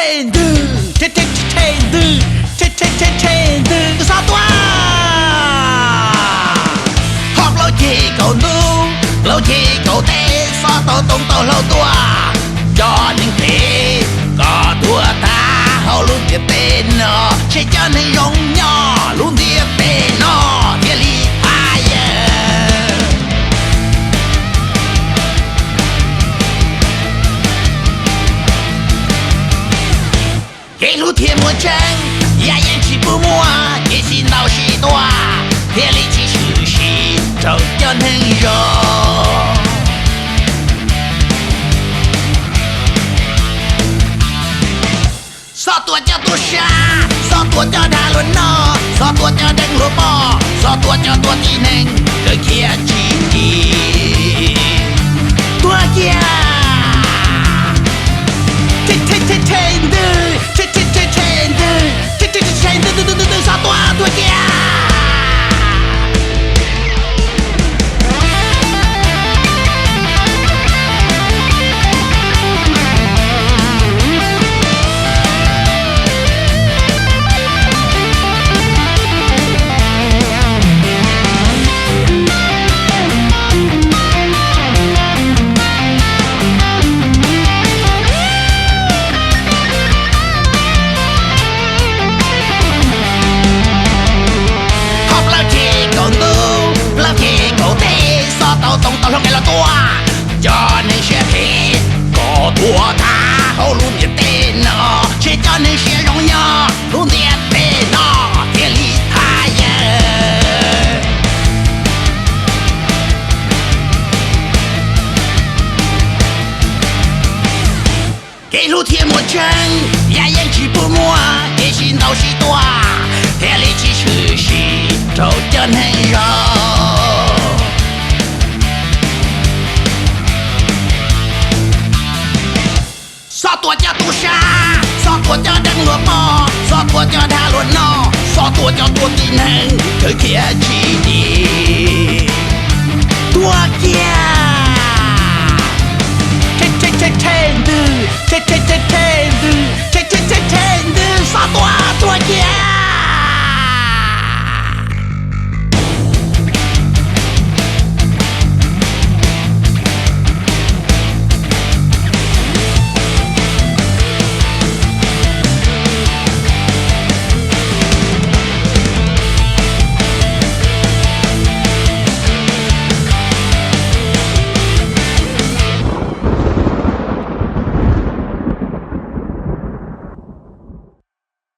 trên tư trên tư sao toa học lâu chỉ cầu nu lâu chỉ cầu tê sao tàu tung tàu lâu toa cho những thế có thua ta hậu luôn tiệt tên nó chỉ cho nên giống nhỏ luôn tiệt tên nó thiên lý给路铁魔针，呀眼起不摸，也心闹许多，铁力气出息，照叫能用。sao tua cho tua xa, sao tua cho đa luôn nó, sao tua cho đừng lúa bò, sao tua cho tua tí neng, đời kia chỉ đi tua kia. Sao tua tua kia tông tao nghe là tua cho nên sẽ thế có thua tha hậu luôn nhiệt tên nó chỉ cho nên sẽ giống nhau luôn nhiệt tên nó thiên lý tha cái lũ thiên một chân ya yên chỉ bu mua cái xin đâu chỉ tua thiên lý chỉ sự gì trâu chân hay rồi sao tua cho tua xa sao tua cho đừng lúa bò sao tua cho đa luôn nó sao tua cho tua tin hành thời kia chỉ đi tua kia trên tư trên